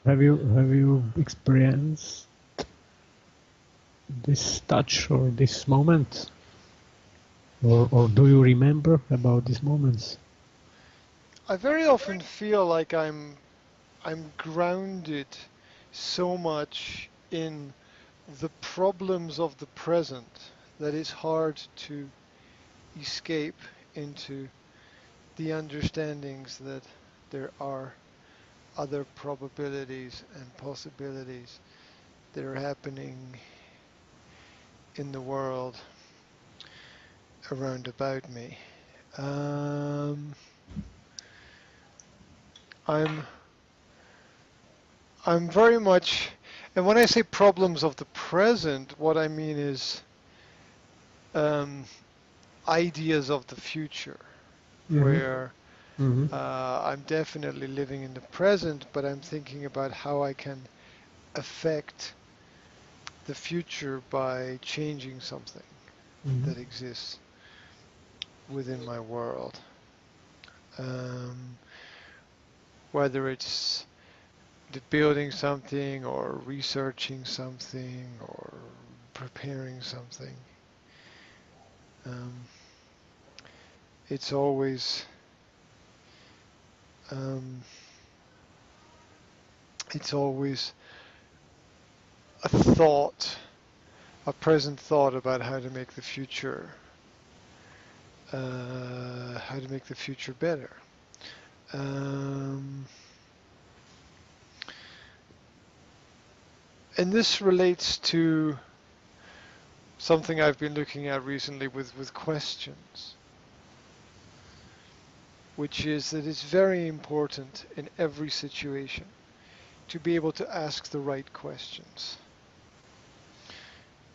Have you experienced this touch or this moment, or do you remember about these moments? I very often feel like I'm grounded so much in the problems of the present that it's hard to escape into the understandings that there are other probabilities and possibilities that are happening in the world around about me. Um, I'm I'm very much, and when I say problems of the present, what I mean is um, ideas of the future, Mm-hmm. where Mm-hmm. I'm definitely living in the present, but I'm thinking about how I can affect the future by changing something Mm-hmm. that exists within my world. Um, whether it's building something or researching something or preparing something. Um, it's always um, it's always a thought, a present thought about how to make the future better. Um, and this relates to something I've been looking at recently with questions, which is that it's very important in every situation to be able to ask the right questions.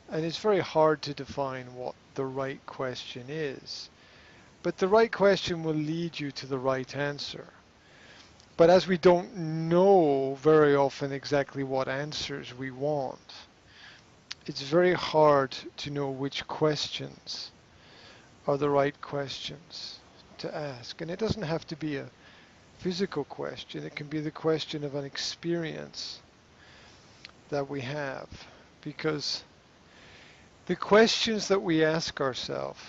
And it's very hard to define what the right question is, but the right question will lead you to the right answer. But as we don't know very often exactly what answers we want, it's very hard to know which questions are the right questions to ask. And it doesn't have to be a physical question, it can be the question of an experience that we have. Because the questions that we ask ourselves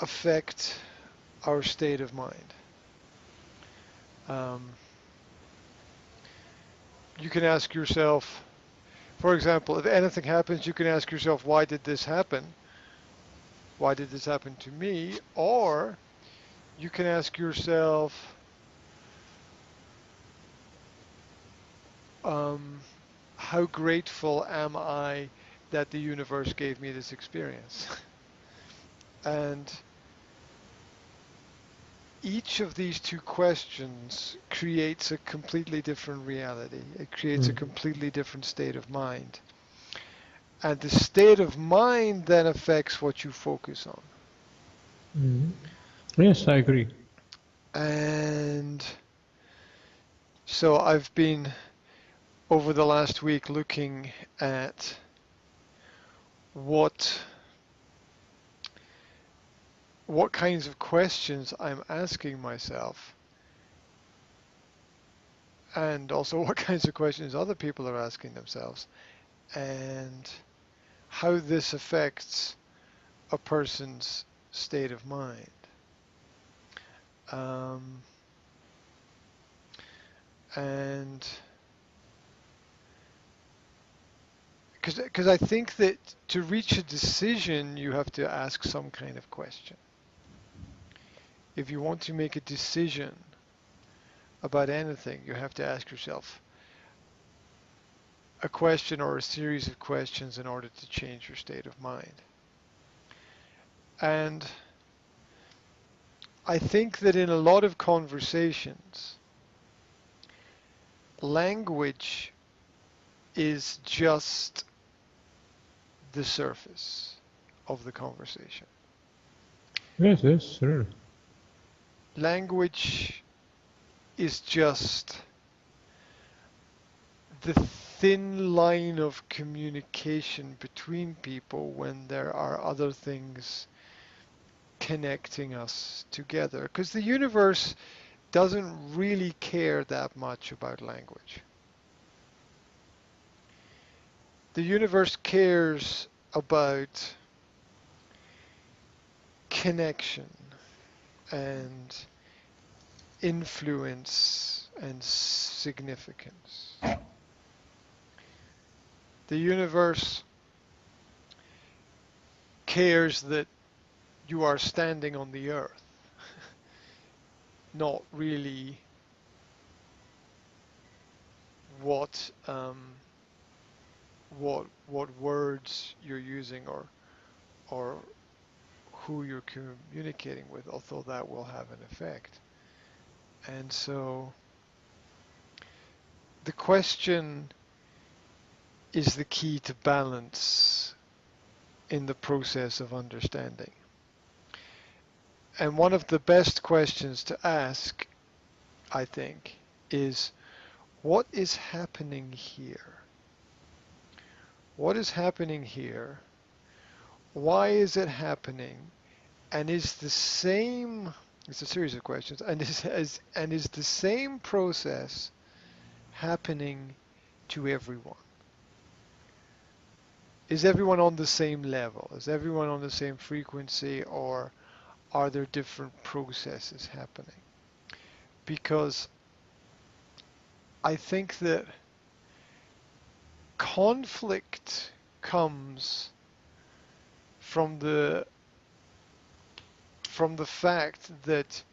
affect our state of mind. Um, you can ask yourself, for example, if anything happens, you can ask yourself, why did this happen? Why did this happen to me? Or you can ask yourself, um, how grateful am I that the universe gave me this experience? And each of these two questions creates a completely different reality. It creates a Mm-hmm. completely different state of mind. And the state of mind then affects what you focus on. Mm-hmm. Yes, I agree. And so I've been over the last week looking at what what kinds of questions I'm asking myself and also what kinds of questions other people are asking themselves and how this affects a person's state of mind. Um, and because I think that to reach a decision, you have to ask some kind of question. If you want to make a decision about anything, you have to ask yourself a question or a series of questions in order to change your state of mind. And I think that in a lot of conversations, language is just the surface of the conversation. Yes, yes, sure. Language is just the thin line of communication between people when there are other things connecting us together. Because the universe doesn't really care that much about language. The universe cares about connection and influence and significance. The universe cares that you are standing on the earth, not really what words you're using or who you're communicating with, although that will have an effect. And so the question is the key to balance in the process of understanding. And one of the best questions to ask, I think, is what is happening here? What is happening here? Why is it happening? And is the same, it's a series of questions, and is the same process happening to everyone? Is everyone on the same level? Is everyone on the same frequency, or are there different processes happening? Because I think that conflict comes from the fact that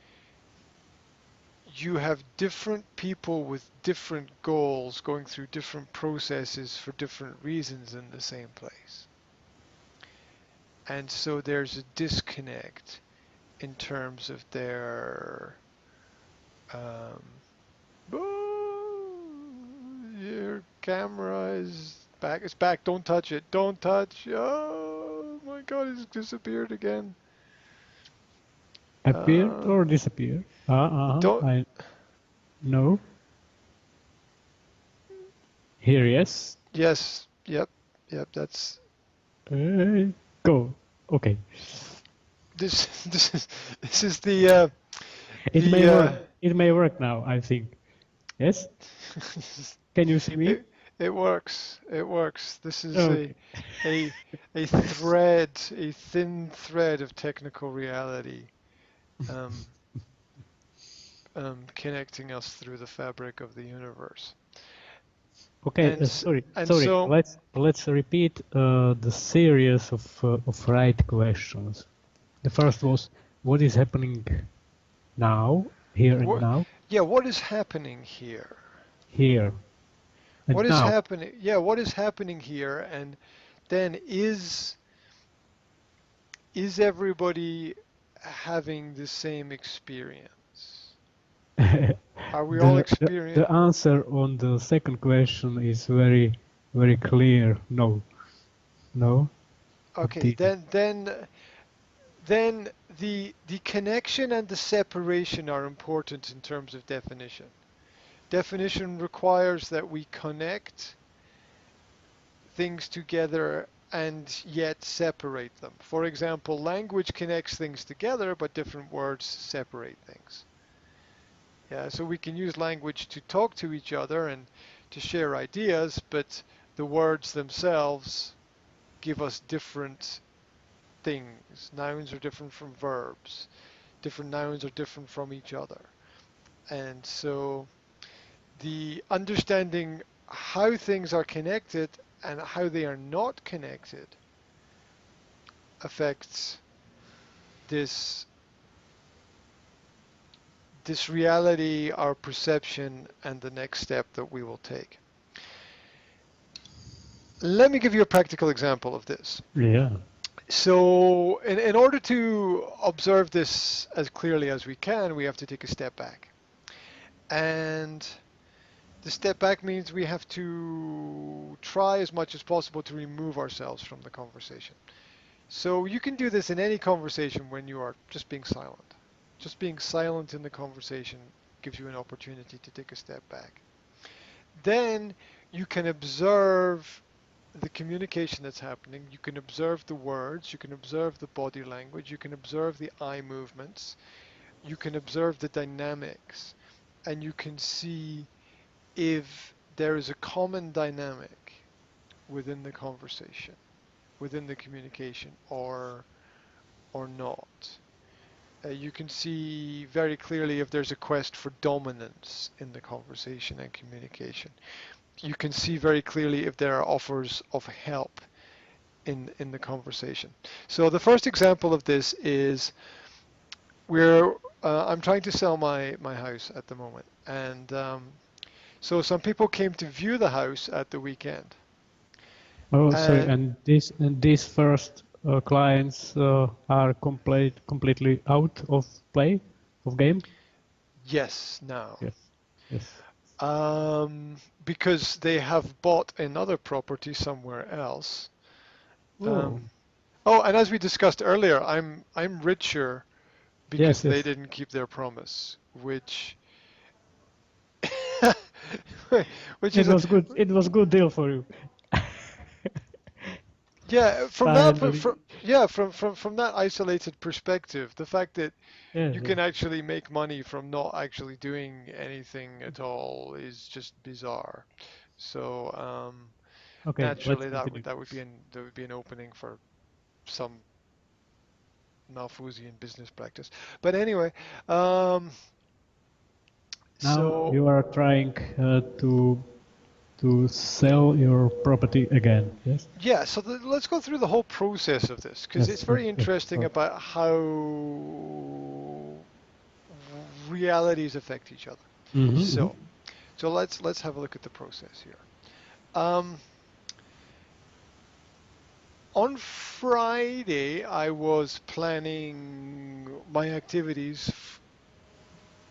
you have different people with different goals going through different processes for different reasons in the same place. And so there's a disconnect in terms of their your camera is back. It's back. Don't touch it. Don't touch. Oh my God, it's disappeared again. Appeared or disappeared? Don't. No. Here, yes. Yes. Yep. That's. Go. Okay. This is the. It may work now, I think. Yes. Can you see me? It works. It works. This is okay. a thread, a thin thread of technical reality, connecting us through the fabric of the universe. Okay. Sorry. So, let's repeat the series of right questions. The first was, what is happening now, here and now? Yeah. What is happening here? Here. And what now. is happening? Yeah. What is happening here? And then is everybody having the same experience? Are we all experiencing? The answer on the second question is very, very clear. No. No. Okay. Then the connection and the separation are important in terms of definition. Definition requires that we connect things together and yet separate them. For example, language connects things together, but different words separate things. Yeah, so we can use language to talk to each other and to share ideas, but the words themselves give us different things. Nouns are different from verbs. Different nouns are different from each other. And so the understanding how things are connected and how they are not connected affects this reality, our perception, and the next step that we will take. Let me give you a practical example of this. Yeah. So in order to observe this as clearly as we can, we have to take a step back. And the step back means we have to try as much as possible to remove ourselves from the conversation. So you can do this in any conversation when you are just being silent. Just being silent in the conversation gives you an opportunity to take a step back. Then you can observe the communication that's happening. You can observe the words. You can observe the body language. You can observe the eye movements. you can observe the dynamics, and you can see if there is a common dynamic within the conversation, within the communication, or not. You can see very clearly if there's a quest for dominance in the conversation and communication. You can see very clearly if there are offers of help in the conversation. So the first example of this is where I'm trying to sell my house at the moment, and so some people came to view the house at the weekend. Oh, sorry. And And these first clients are completely out of play of game. yes, now. Yes. Yes. Because they have bought another property somewhere else. Oh. Oh, and as we discussed earlier, I'm richer because Yes. they Yes. didn't keep their promise, which which It is a was good. It was good deal for you. yeah, Finally. from that isolated perspective, the fact that Yes. you Yes. can actually make money from not actually doing anything at all is just bizarre. So Okay. Let's naturally continue. that would be an opening for some Malthusian business practice. But anyway, um, Now so you are trying to sell your property again. Yes. yeah, so let's go through the whole process of this because it's Yes. very Yes. interesting Sorry. about how realities affect each other. Mm-hmm. So let's have a look at the process here. Um, on Friday, I was planning my activities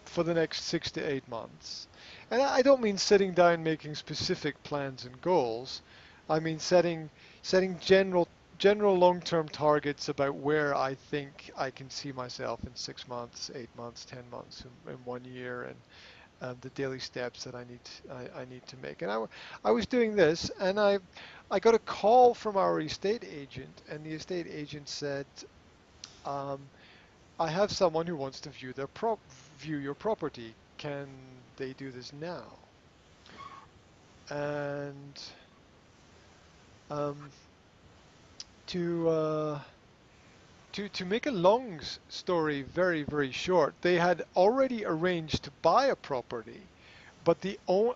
for the next 6 to 8 months. And I don't mean sitting down making specific plans and goals. I mean setting general long-term targets about where I think I can see myself in 6 months, 8 months, 10 months, in 1 year, and the daily steps that I need to make. And I was doing this, and I got a call from our estate agent, and the estate agent said, um, I have someone who wants to view your property. Can they do this now? And um, to to make a long story very short, they had already arranged to buy a property, but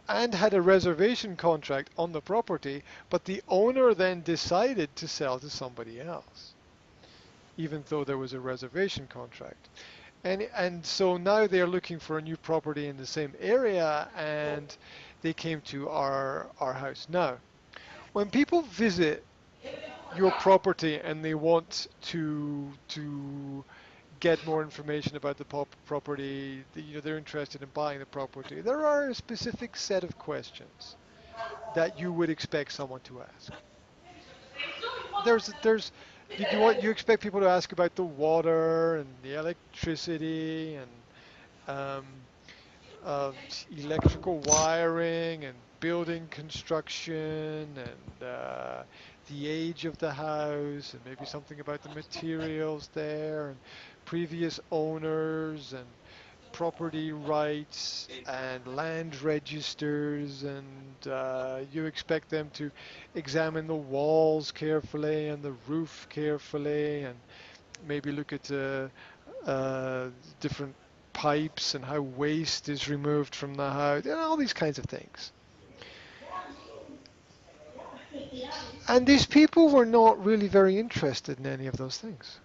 and had a reservation contract on the property, but the owner then decided to sell to somebody else, even though there was a reservation contract. And so now they're looking for a new property in the same area, and they came to our house. Now, when people visit your property and they want to get more information about the property, they're interested in buying the property, there are a specific set of questions that you would expect someone to ask. There's you expect people to ask about the water and the electricity and um, electrical wiring and building construction and the age of the house and maybe something about the materials there and previous owners and property rights and land registers, and you expect them to examine the walls carefully and the roof carefully and maybe look at uh, different pipes and how waste is removed from the house, and all these kinds of things. And these people were not really very interested in any of those things.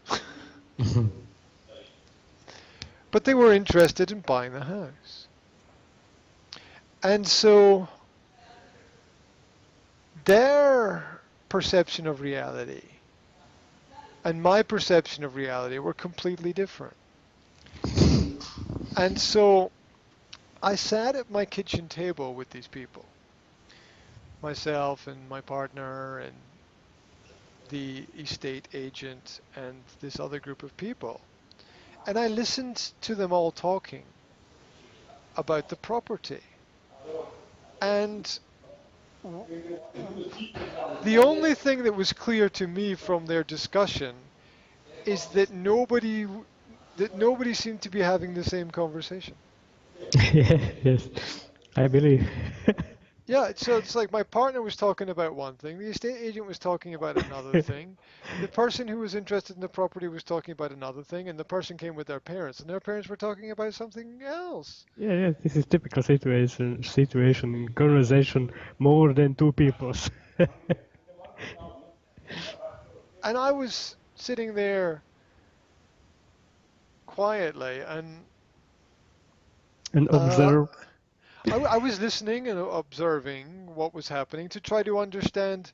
But they were interested in buying the house. And so their perception of reality and my perception of reality were completely different. And so I sat at my kitchen table with these people, myself and my partner and the estate agent and this other group of people. And I listened to them all talking about the property. And the only thing that was clear to me from their discussion is that that nobody seemed to be having the same conversation. Yes, I believe. Yeah, so it's like my partner was talking about one thing, the estate agent was talking about another thing, the person who was interested in the property was talking about another thing, and the person came with their parents, and their parents were talking about something else. Yeah, this is typical situation in conversation more than two people. And I was sitting there quietly, and And uh, observe. I was listening and observing what was happening to try to understand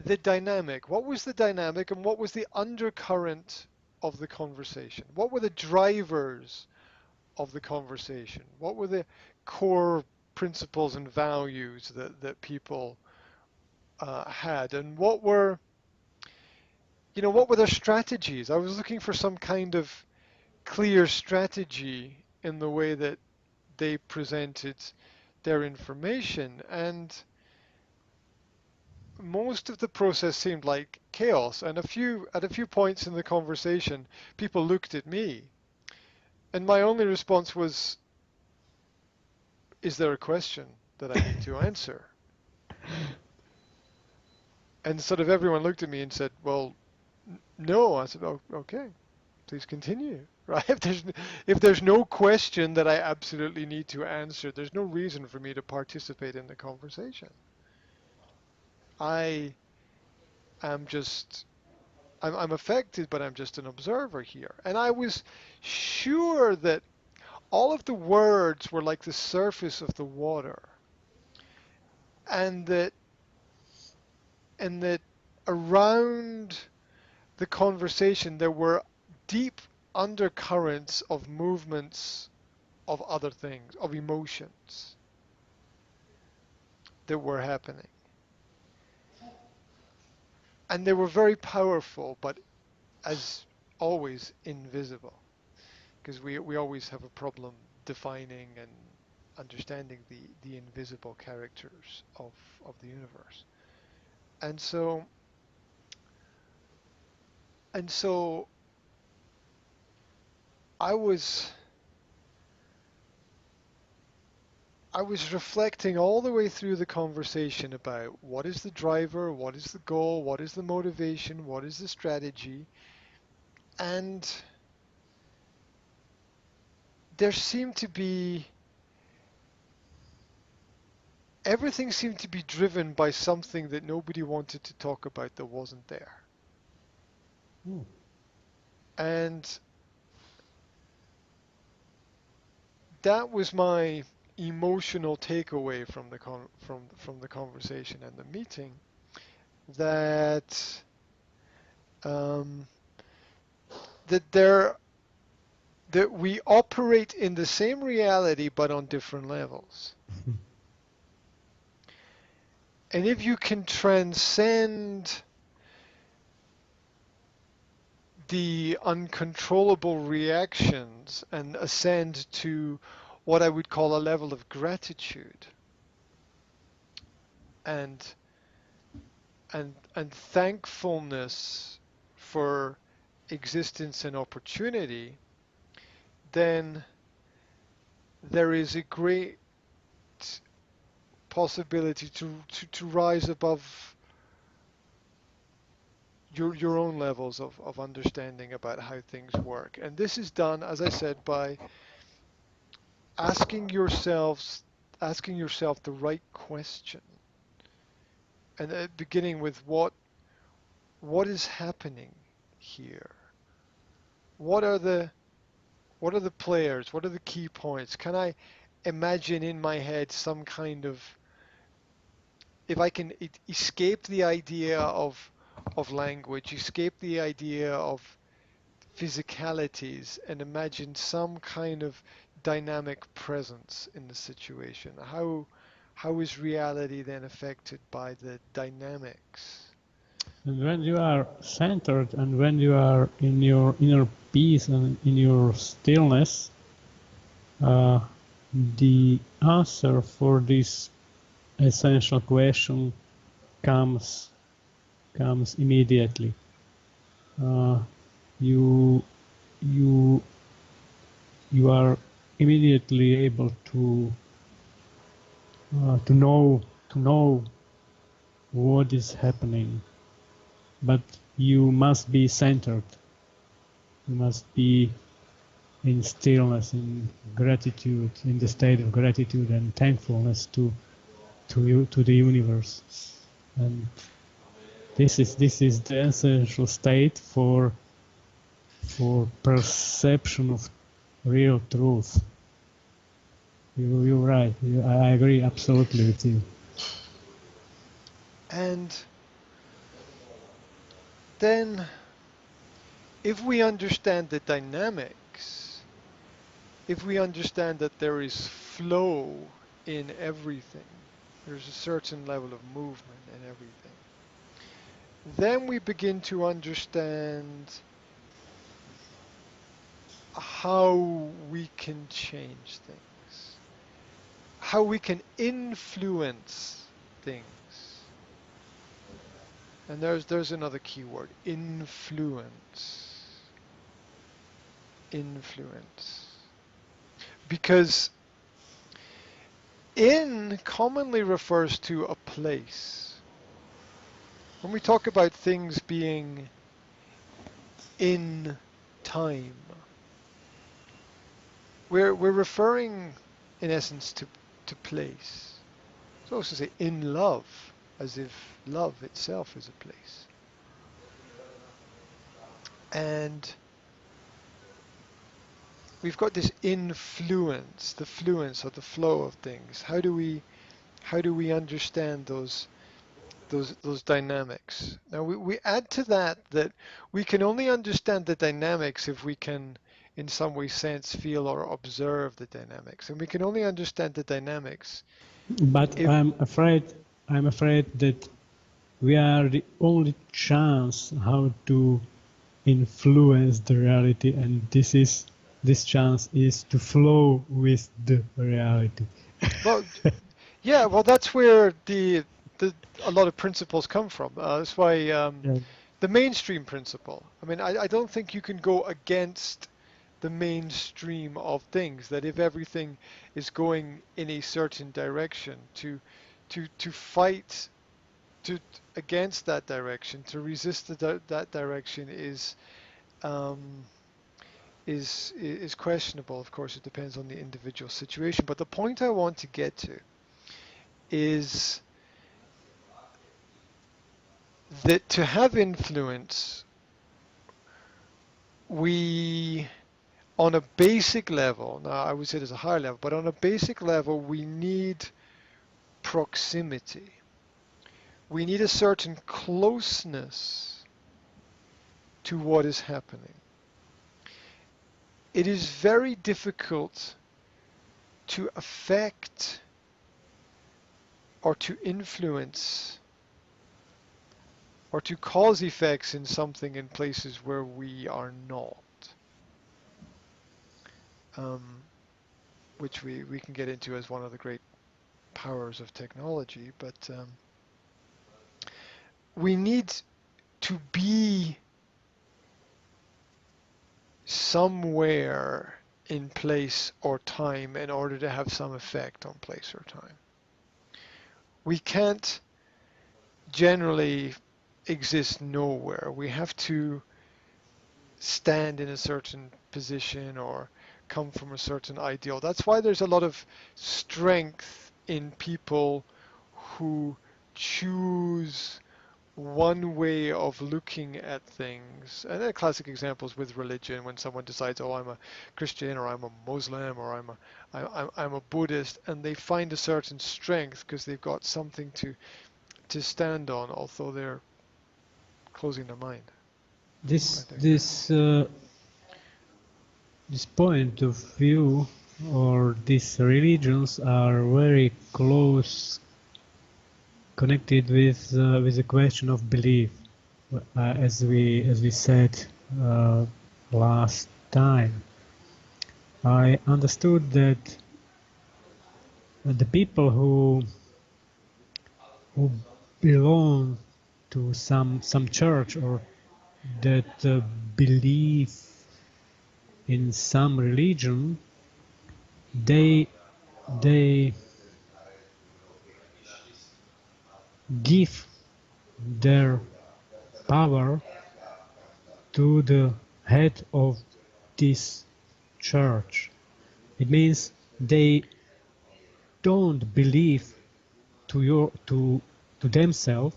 the dynamic. What was the dynamic and what was the undercurrent of the conversation? What were the drivers of the conversation? What were the core principles and values that people had? And what were their strategies? I was looking for some kind of clear strategy in the way that they presented their information. And most of the process seemed like chaos. And at a few points in the conversation, people looked at me. And my only response was, is there a question that I need to answer? And sort of everyone looked at me and said, well, no. I said, oh, okay, please continue. Right? If there's no question that I absolutely need to answer, there's no reason for me to participate in the conversation. I am just I'm affected, but I'm just an observer here. And I was sure that all of the words were like the surface of the water, and that around the conversation there were deep undercurrents of movements of other things, of emotions that were happening. And they were very powerful, but as always invisible, because we always have a problem defining and understanding the invisible characters of the universe. And so and so I was I was reflecting all the way through the conversation about what is the driver, what is the goal, what is the motivation, what is the strategy, and there seemed to be everything seemed to be driven by something that nobody wanted to talk about that wasn't there. Hmm. And that was my emotional takeaway from from the conversation and the meeting, that um, that we operate in the same reality but on different levels. And if you can transcend the uncontrollable reactions and ascend to what I would call a level of gratitude and and thankfulness for existence and opportunity, then there is a great possibility to rise above your own levels of understanding about how things work. And this is done, as I said, by asking yourselves asking yourself the right question, and beginning with what is happening here? What are the players? What are the key points? Can I imagine in my head some kind of, if I can escape the idea of language, escape the idea of physicalities, and imagine some kind of dynamic presence in the situation? How is reality then affected by the dynamics? And when you are centered and when you are in your inner peace and in your stillness, the answer for this essential question comes immediately. You you are immediately able to know what is happening, but you must be centered. You must be in stillness, in gratitude, in the state of gratitude and thankfulness to the universe. And this is the essential state for perception of real truth. You're right. I agree absolutely with you. And then, if we understand the dynamics, if we understand that there is flow in everything, there's a certain level of movement in everything, then we begin to understand how we can change things, how we can influence things. And there's another key word, influence. Influence. Because in commonly refers to a place. When we talk about things being in time, we're referring in essence to place. So also say in love, as if love itself is a place. And we've got this influence, the fluence or the flow of things. How do we understand those dynamics? Now we add to that we can only understand the dynamics if we can in some way sense, feel or observe the dynamics. And we can only understand the dynamics. But I'm afraid that we are the only chance how to influence the reality, and this chance is to flow with the reality. Well, yeah, well, that's where a lot of principles come from. That's why the mainstream principle. I mean, I don't think you can go against the mainstream of things. That if everything is going in a certain direction, to fight against that direction, to resist that direction is questionable. Of course, it depends on the individual situation. But the point I want to get to is that to have influence, we, on a basic level, now I would say there's a higher level, but on a basic level, we need proximity. We need a certain closeness to what is happening. It is very difficult to affect or to influence or to cause effects in something in places where we are not, which we can get into as one of the great powers of technology. But we need to be somewhere in place or time in order to have some effect on place or time. We can't generally exist nowhere. We have to stand in a certain position or come from a certain ideal. That's why there's a lot of strength in people who choose one way of looking at things. And there are classic examples with religion, when someone decides, oh, I'm a Christian, or I'm a Muslim, or I'm a Buddhist, and they find a certain strength because they've got something to stand on, although they're closing their mind. This point of view, or these religions, are very close connected with the question of belief, as we said last time. I understood that the people who belong to some church, or that believe in some religion, they give their power to the head of this church. It means they don't believe to themselves,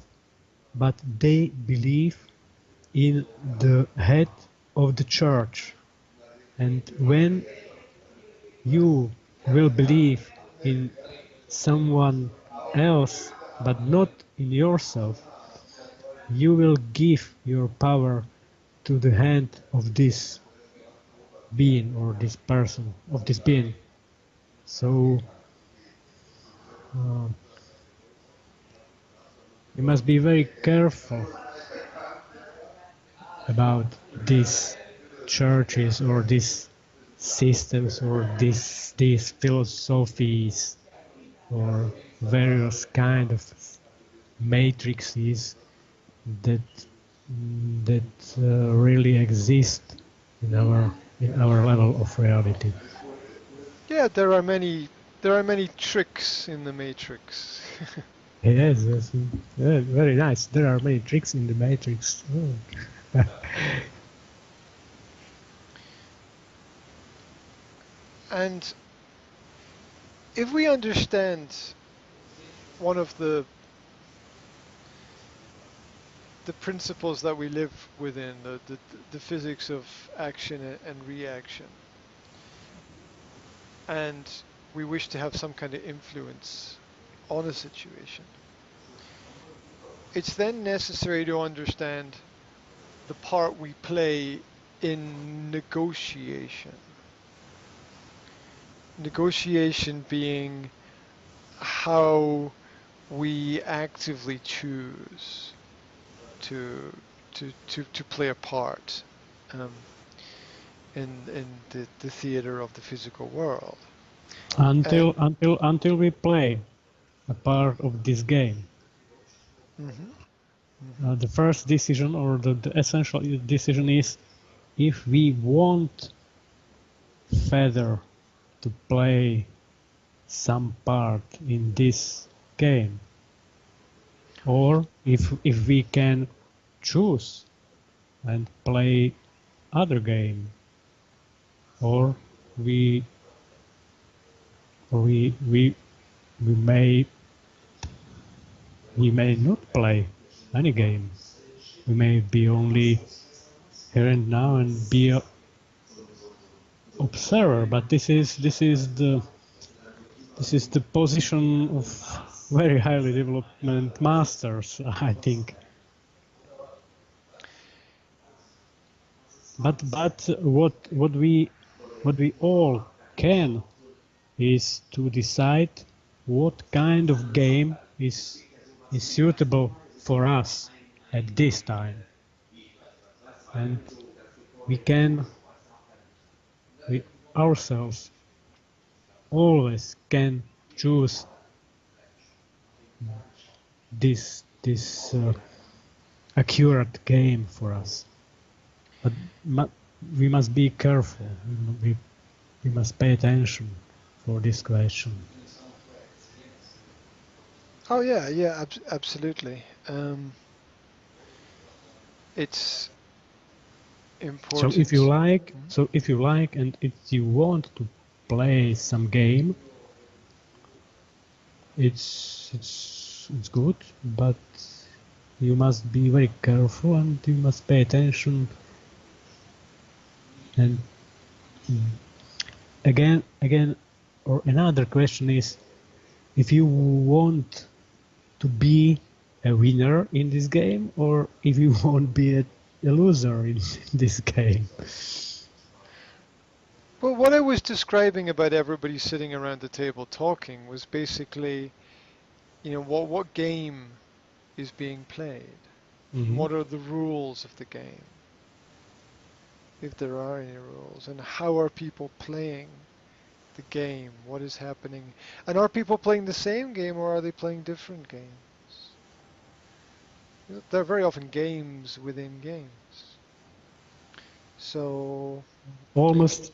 but they believe in the head of the church. And when you will believe in someone else, but not in yourself, you will give your power to the hand of this being or this person, of this being. So uh, you must be very careful about these churches or these systems or these philosophies or various kind of matrices that really exist in our level of reality. Yeah, there are many tricks in the matrix. Yes, yes, yeah, very nice. There are many tricks in the matrix. Oh. And if we understand one of the principles that we live within, the physics of action and reaction, and we wish to have some kind of influence on a situation, it's then necessary to understand the part we play in negotiation. Negotiation being how we actively choose to play a part in the theater of the physical world. And Until we play a part of this game. mhm, mhm. The first decision or the essential decision is if we want Feather to play some part in this game, or if we can choose and play other game, or we we we we may we may not play any game. We may be only here and now and be a observer, but this is the position of very highly development masters, I think. But what we all can is to decide what kind of game is suitable for us at this time, and we can we ourselves always can choose this accurate game for us. But we must be careful. We must pay attention for this question. Oh yeah, yeah, absolutely. It's So if you important. like, Mhm. and if you want to play some game, it's good, but you must be very careful and you must pay attention. And again, or another question is, if you want to be a winner in this game, or if you want to be a loser in this game. Well, what I was describing about everybody sitting around the table talking was basically, what game is being played? Mm-hmm. What are the rules of the game, if there are any rules, and how are people playing the game? What is happening? And are people playing the same game or are they playing different games? There are very often games within games. So Almost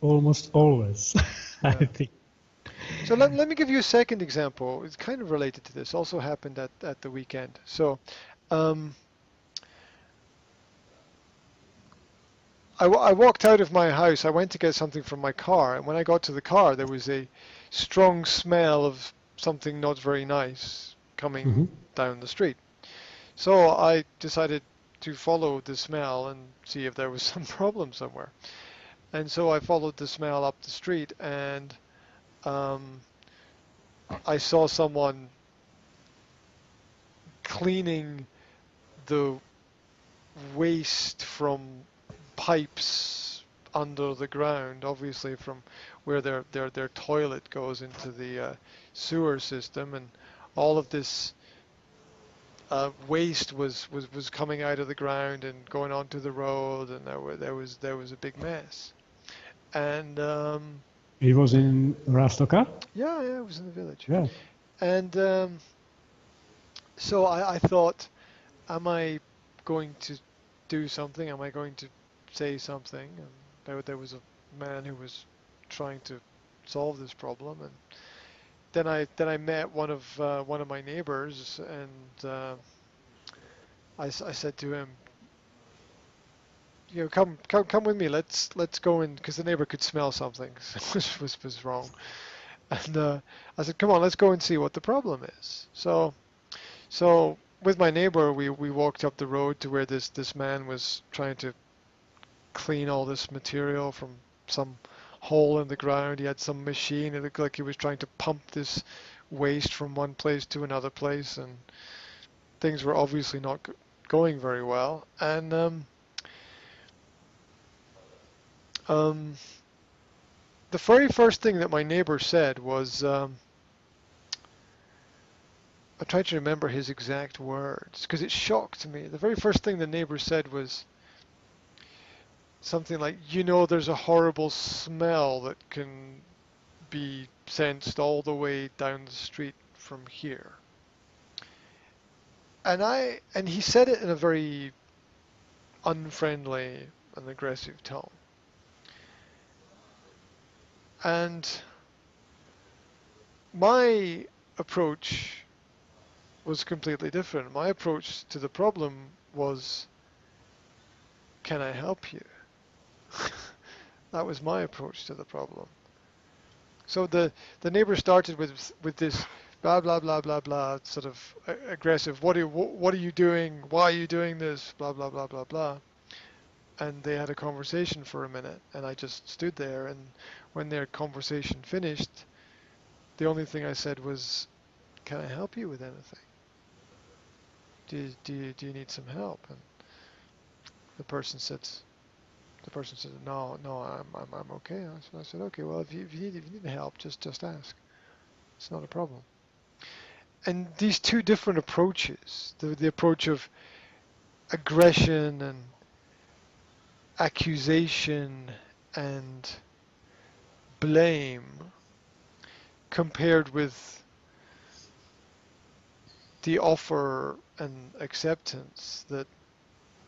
always, I Yeah. think. So let me give you a second example. It's kind of related to this. Also happened at the weekend. So um, I walked out of my house. I went to get something from my car, and when I got to the car, there was a strong smell of something not very nice coming Hmm. down the street. So I decided to follow the smell and see if there was some problem somewhere. And so I followed the smell up the street, and um, I saw someone cleaning the waste from pipes under the ground, obviously from where their toilet goes into the sewer system, and all of this waste was coming out of the ground and going onto the road, and there was a big mess. And It was in Rastoka? yeah, yeah, it was in the village. Yeah. And so I thought, am I going to do something? Am I going to say something? And there was a man who was trying to solve this problem, and then I met one of my neighbors, and I said to him, come with me. Let's go in, because the neighbor could smell something was wrong, and I said, come on, let's go and see what the problem is. So with my neighbor, we walked up the road to where this man was trying to clean all this material from some hole in the ground. He had some machine. It looked like he was trying to pump this waste from one place to another place, and things were obviously not going very well. And um, the very first thing that my neighbor said was, I tried to remember his exact words because it shocked me. The very first thing the neighbor said was something like, there's a horrible smell that can be sensed all the way down the street from here. And he said it in a very unfriendly and aggressive tone. And my approach was completely different. My approach to the problem was, can I help you? That was my approach to the problem. So the neighbor started with this blah blah blah blah blah, sort of aggressive. What are you doing? Why are you doing this? Blah blah blah blah blah. And they had a conversation for a minute, and I just stood there. And when their conversation finished, the only thing I said was, "Can I help you with anything? Do you need some help?" And the person said, "No, no, I'm okay." I said, "Okay, well, if you need help, just ask. It's not a problem." And these two different approaches, the approach of aggression and accusation and blame, compared with the offer and acceptance that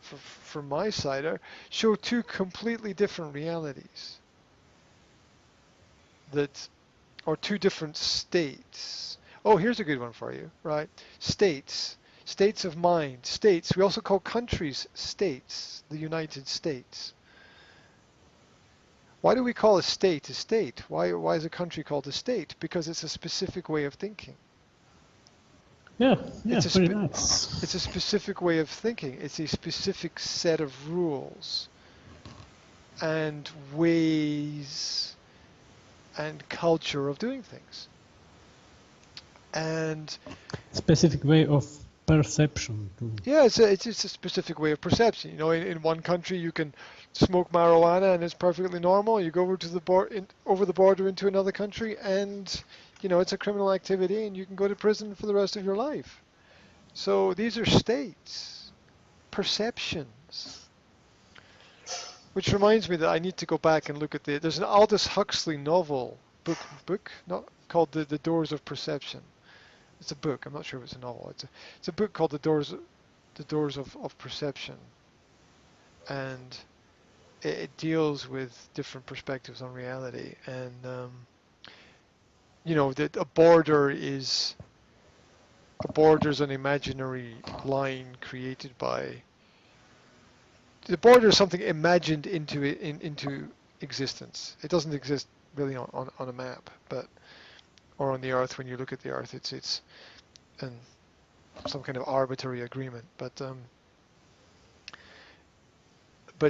from my side show two completely different realities that are two different states. Oh, here's a good one for you, right? States of mind, states. We also call countries states, the United States. Why do we call a state a state? Why is a country called a state? Because it's a specific way of thinking. Yeah, It's a very nice. it's a specific way of thinking. It's a specific set of rules and ways and culture of doing things. And Specific way of perception too. yeah, it's a specific way of perception. In one country you can smoke marijuana and it's perfectly normal. You go over the border into another country, and it's a criminal activity, and you can go to prison for the rest of your life. So these are states, perceptions. Which reminds me that I need to go back and look at there's an Aldous Huxley novel book not called the Doors of Perception. It's a book. I'm not sure if it's a novel. It's a book called the Doors of Perception, and it deals with different perspectives on reality, and you know that a border is an imaginary line created by the border is something imagined into existence. It doesn't exist really on a map, but or on the Earth. When you look at the Earth, it's an some kind of arbitrary agreement. But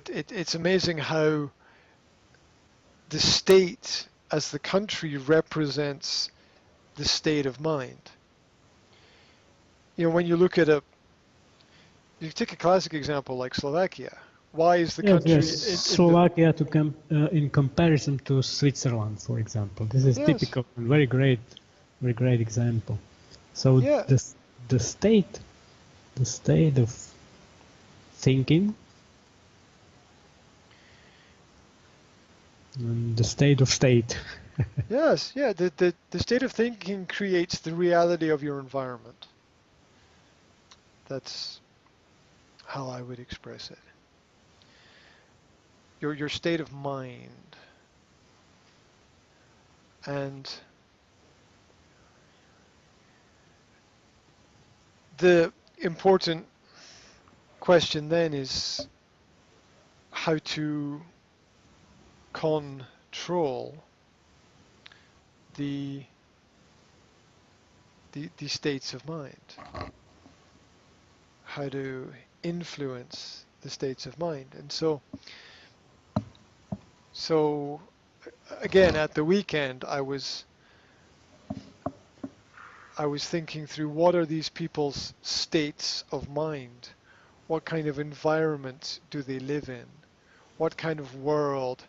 it's amazing how the state as the country represents the state of mind. You know, when you look at you take a classic example like Slovakia. Why is the Yes, country yes. Slovakia in comparison to Switzerland, for example. This is Yes. typical and very great example. So Yeah. the state of thinking and the state of state. Yes, yeah. The state of thinking creates the reality of your environment. That's how I would express it. Your state of mind. And the important question then is how to control the states of mind. How to influence the states of mind. And so again, at the weekend, I was thinking through what are these people's states of mind? What kind of environment do they live in? What kind of world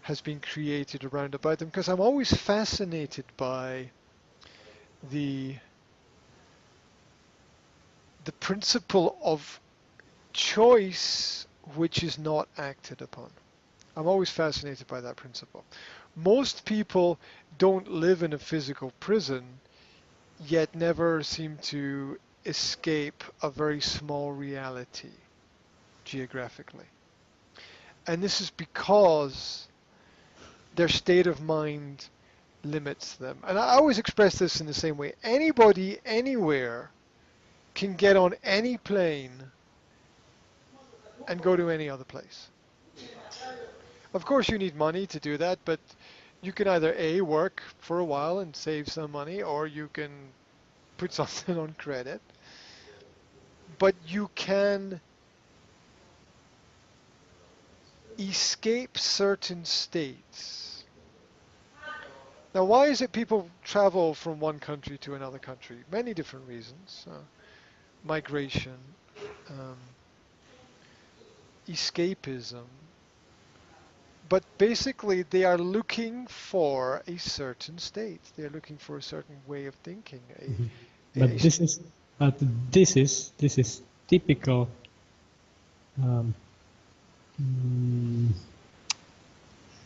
has been created around about them? Because I'm always fascinated by the principle of choice which is not acted upon. I'm always fascinated by that principle. Most people don't live in a physical prison, yet never seem to escape a very small reality geographically. And this is because their state of mind limits them. And I always express this in the same way. Anybody, anywhere, can get on any plane and go to any other place. Of course, you need money to do that, but you can either A, work for a while and save some money, or you can put something on credit. But you can escape certain states. Now, why is it people travel from one country to another country? Many different reasons. Migration, escapism. But basically, they are looking for a certain state. They are looking for a certain way of thinking. But this is typical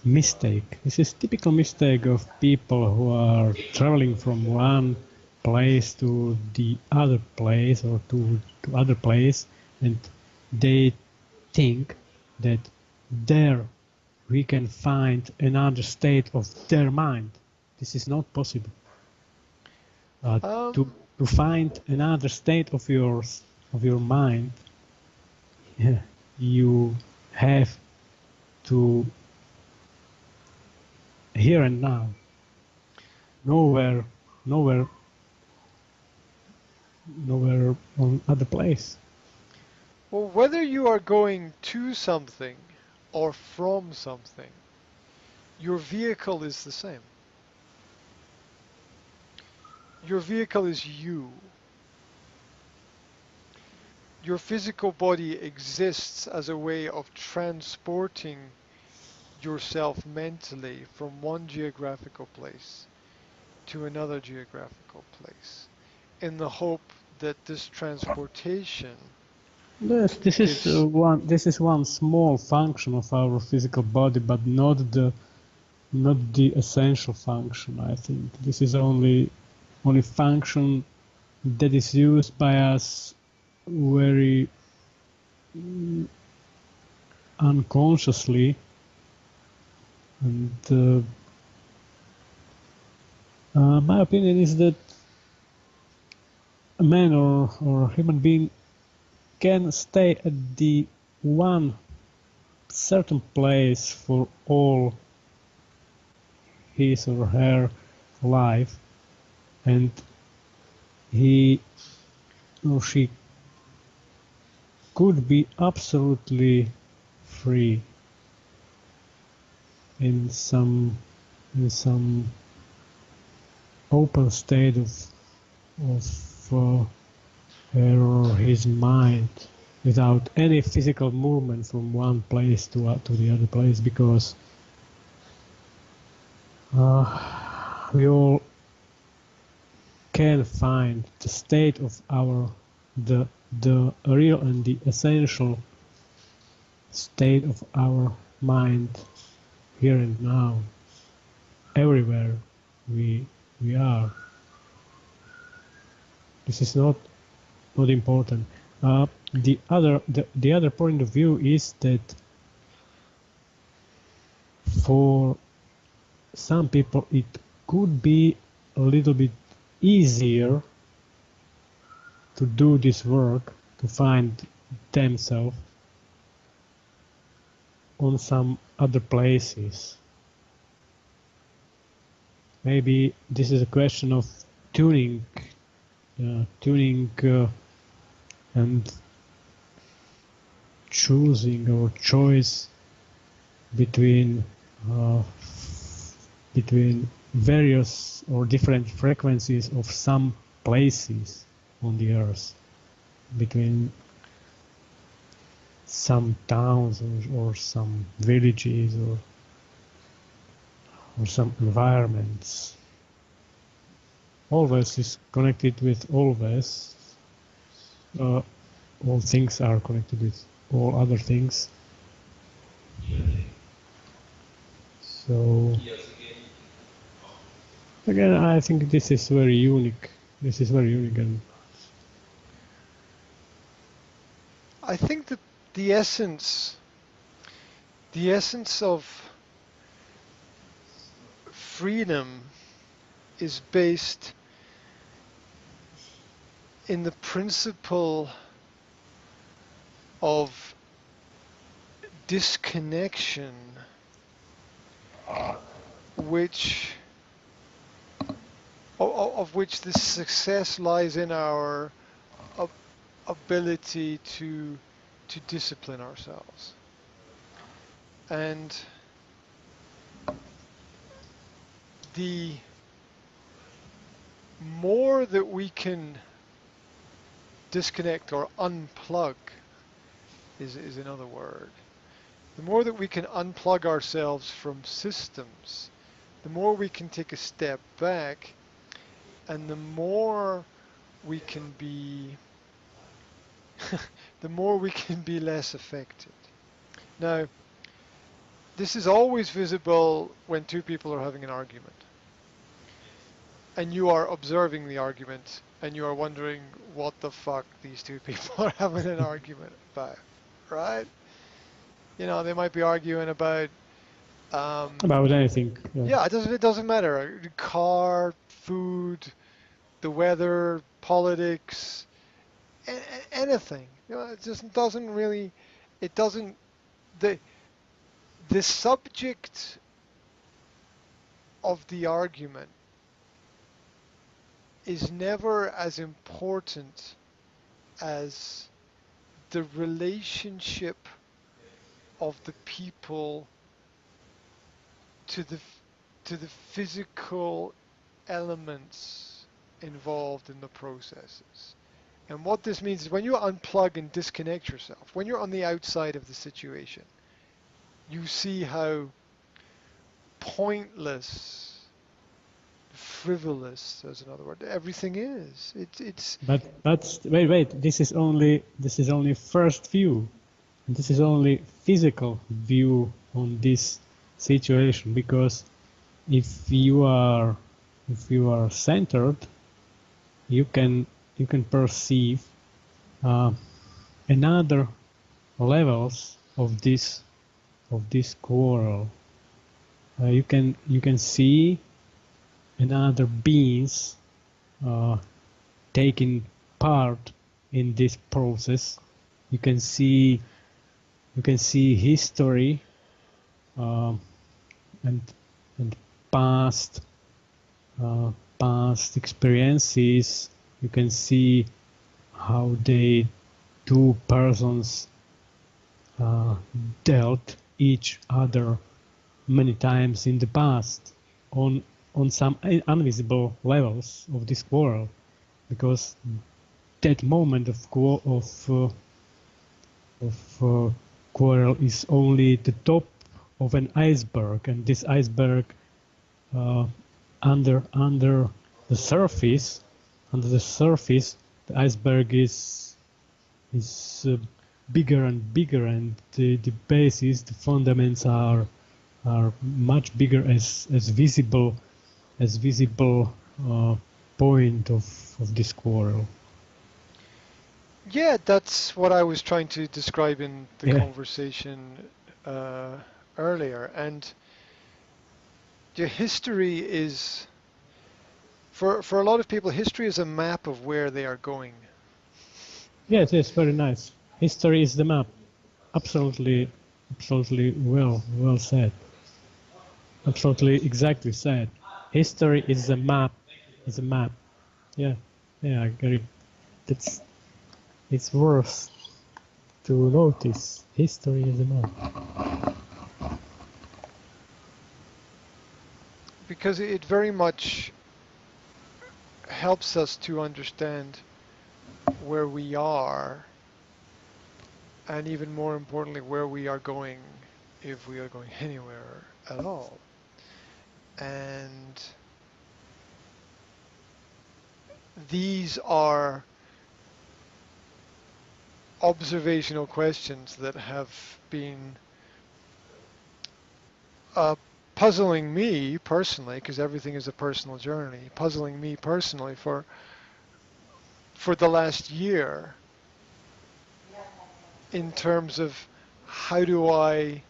mistake. This is typical mistake of people who are traveling from one place to the other place or to other place, and they think that there we can find another state of their mind. This is not possible. To find another state of your mind, you have to here and now. Nowhere on other place. Well, whether you are going to something or from something, your vehicle is the same. Your vehicle is you. Your physical body exists as a way of transporting yourself mentally from one geographical place to another geographical place in the hope that this transportation Yes, this is one small function of our physical body, but not the essential function. I think this is only function that is used by us very unconsciously, and my opinion is that a man or human being can stay at the one certain place for all his or her life, and he or she could be absolutely free in some open state of her or his mind, without any physical movement from one place to the other place, because we all can find the state of the real and the essential state of our mind here and now, everywhere we are. This is not important. The other point of view is that for some people it could be a little bit easier to do this work, to find themselves on some other places. Maybe this is a question of tuning and choosing or choice between various or different frequencies of some places on the earth, between some towns or some villages or some environments. Always is connected with always. All things are connected with all other things. So again, I think this is very unique. This is very unique, and I think that the essence of freedom is based in the principle of disconnection, of which the success lies in our ability to discipline ourselves. And the more that we can disconnect or unplug is another word. The more that we can unplug ourselves from systems, the more we can take a step back, and the more we can be the more we can be less affected. Now, this is always visible when two people are having an argument, and you are observing the argument, and you are wondering what the fuck these two people are having an argument about, right? You know, they might be arguing about anything. yeah, it doesn't matter. Car, food, the weather, politics, anything. You know, it just doesn't really. It doesn't. The subject of the argument is never as important as the relationship of the people to the physical elements involved in the processes. And what this means is when you unplug and disconnect yourself, when you're on the outside of the situation, you see how pointless, frivolous, there's another word, everything is. It's. But wait. This is only first view. This is only physical view on this situation, because if you are centered, you can perceive another levels of this this quarrel. You can see another beings taking part in this process. You can see history and past experiences. You can see how they two persons dealt each other many times in the past on some invisible levels of this quarrel, because that moment of quarrel is only the top of an iceberg, and this iceberg under the surface, the iceberg is bigger and bigger, and the basis, the fundaments are much bigger as visible point of this quarrel. Yeah, that's what I was trying to describe in the conversation earlier. And the history is, for a lot of people, history is a map of where they are going. Yes, very nice. History is the map. Absolutely well said. Absolutely exactly said. History is a map. Yeah, I agree. It's worth to notice. History is a map. Because it very much helps us to understand where we are, and even more importantly, where we are going, if we are going anywhere at all. And these are observational questions that have been puzzling me personally, because everything is a personal journey, puzzling me personally for the last year, in terms of how do I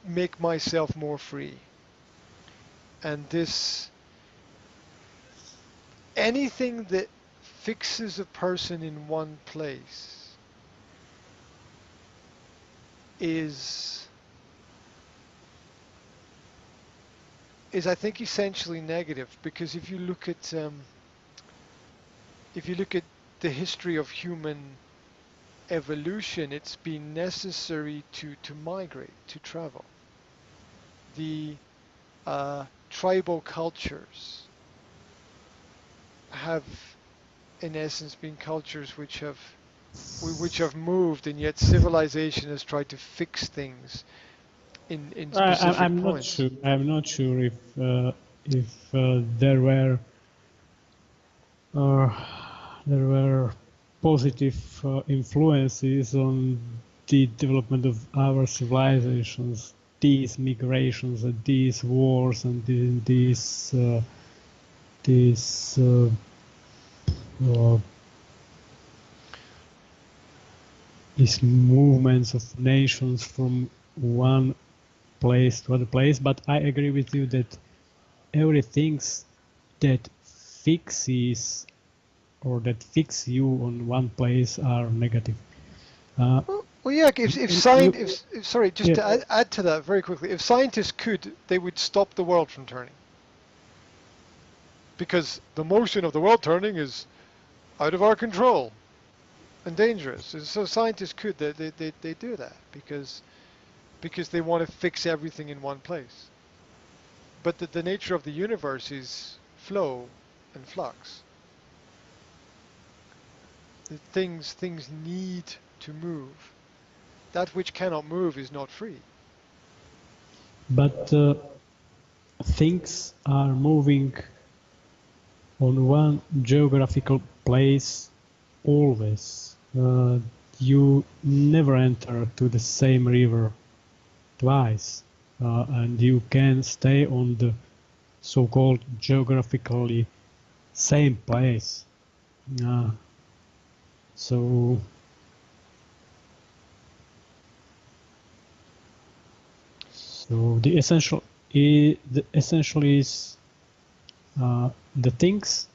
make myself more free. And anything that fixes a person in one place is I think essentially negative, because if you look at the history of human evolution, it's been necessary to migrate, to travel. The tribal cultures have in essence been cultures which have moved, and yet civilization has tried to fix things in specific points. I'm not sure if there were positive influences on the development of our civilizations, these migrations and these wars and these movements of nations from one place to other place. But I agree with you that everything that fixes or that fix you on one place are negative. Well, yeah. To add to that very quickly, if scientists could, they would stop the world from turning, because the motion of the world turning is out of our control and dangerous. So scientists could, they do that because they want to fix everything in one place. But the nature of the universe is flow and flux. Things need to move. That which cannot move is not free. But things are moving on one geographical place always. You never enter to the same river twice, and you can stay on the so-called geographically same place. So So the essential is the things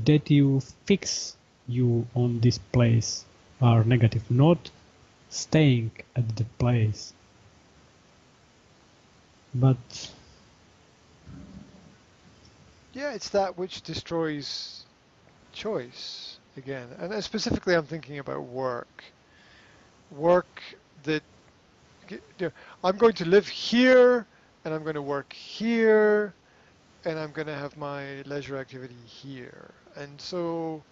that you fix you on this place are negative, not staying at the place. But Yeah, it's that which destroys choice again. And specifically, I'm thinking about work. Work that I'm going to live here, and I'm going to work here, and I'm going to have my leisure activity here. And so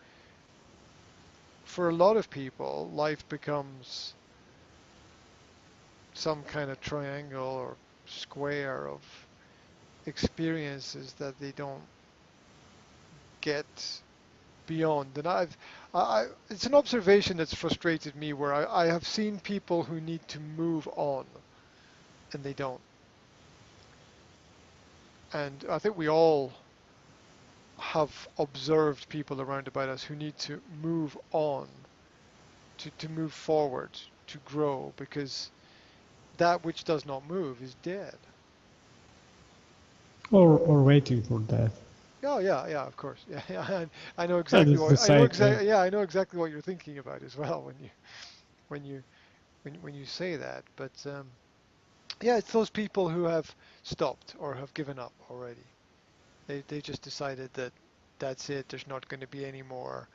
for a lot of people, life becomes some kind of triangle or square of experiences that they don't get beyond. And it's an observation that's frustrated me where I have seen people who need to move on and they don't. And I think we all have observed people around about us who need to move on, to move forward, to grow, because that which does not move is dead. or waiting for that. Oh yeah, of course. Yeah. I know exactly what I know exactly what you're thinking about as well when you say that. But yeah, it's those people who have stopped or have given up already. They just decided that that's it. There's not going to be any more.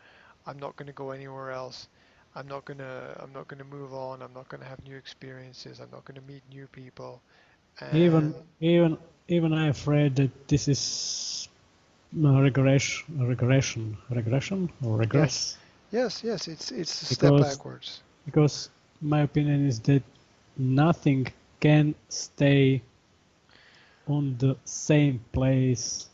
I'm not going to go anywhere else. I'm not gonna move on. I'm not going to have new experiences. I'm not going to meet new people. Even And even even I'm afraid that this is regression or regress. yes, it's a step because backwards. because my opinion is that nothing can stay on the same place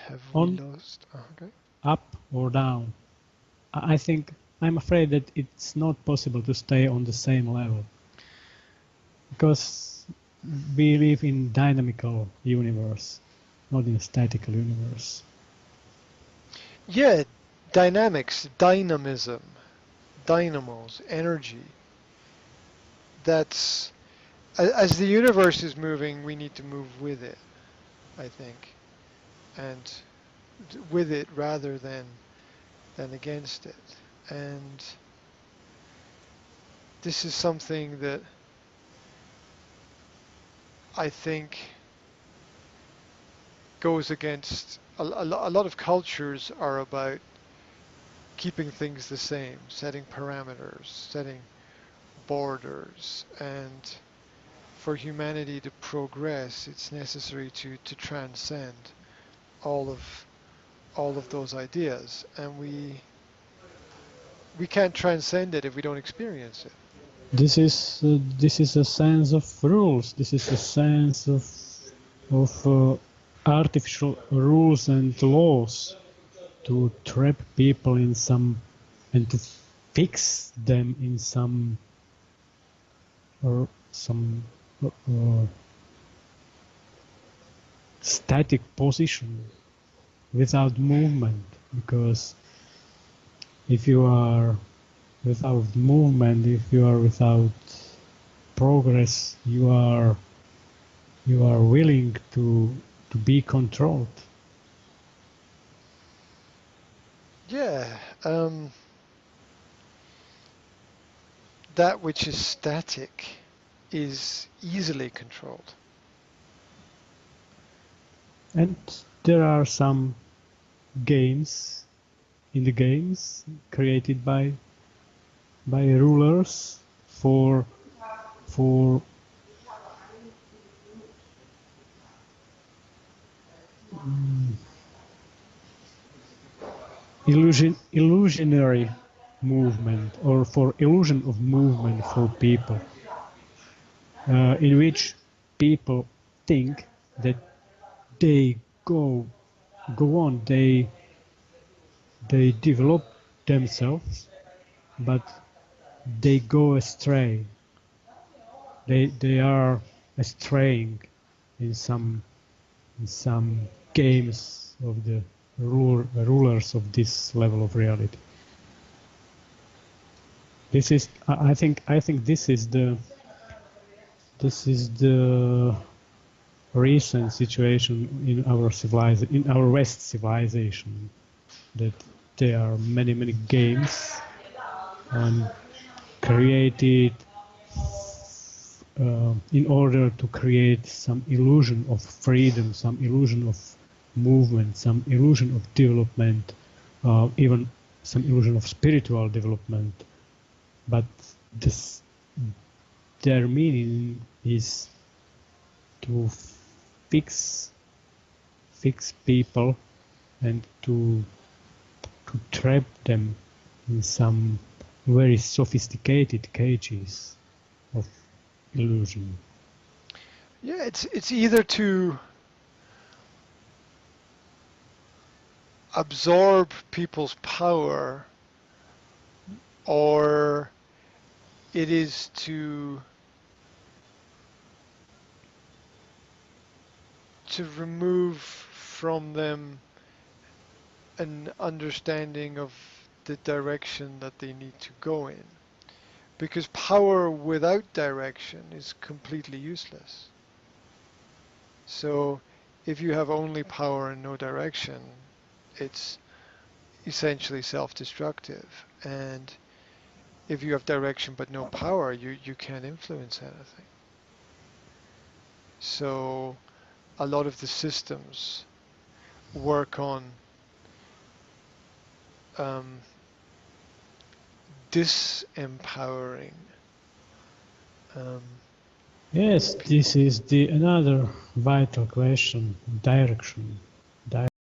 Have we on lost? Oh, okay. up or down. I think I'm afraid that it's not possible to stay on the same level because we live in dynamical universe, not in a statical universe. Yeah, dynamics, dynamism, dynamos, energy. That's as the universe is moving, we need to move with it, I think, and with it rather than against it. And this is something that I think goes against a lot of cultures are about keeping things the same, setting parameters, setting borders, and for humanity to progress, it's necessary to transcend all of those ideas, and we can't transcend it if we don't experience it. This is a sense of rules. This is a sense of artificial rules and laws to trap people in some and to fix them in some or some static position without movement, because if you are without movement, if you are without progress, you are willing to be controlled. Yeah, that which is static is easily controlled. And there are some games in the games created by rulers for illusionary movement, or for illusion of movement for people, in which people think that they go on, they develop themselves, but they go astray. They are straying in some some games of the rulers of this level of reality. This is, I think this is the recent situation in our West civilization, that there are many games created in order to create some illusion of freedom, some illusion of movement, some illusion of development, even some illusion of spiritual development. But their meaning is to fix people and to trap them in some very sophisticated cages of illusion. Yeah, it's either to absorb people's power, or it is to remove from them an understanding of the direction that they need to go in. Because power without direction is completely useless. So if you have only power and no direction, it's essentially self-destructive. And if you have direction but no power, you can't influence anything. So a lot of the systems work on disempowering. Yes, this is another vital question: direction.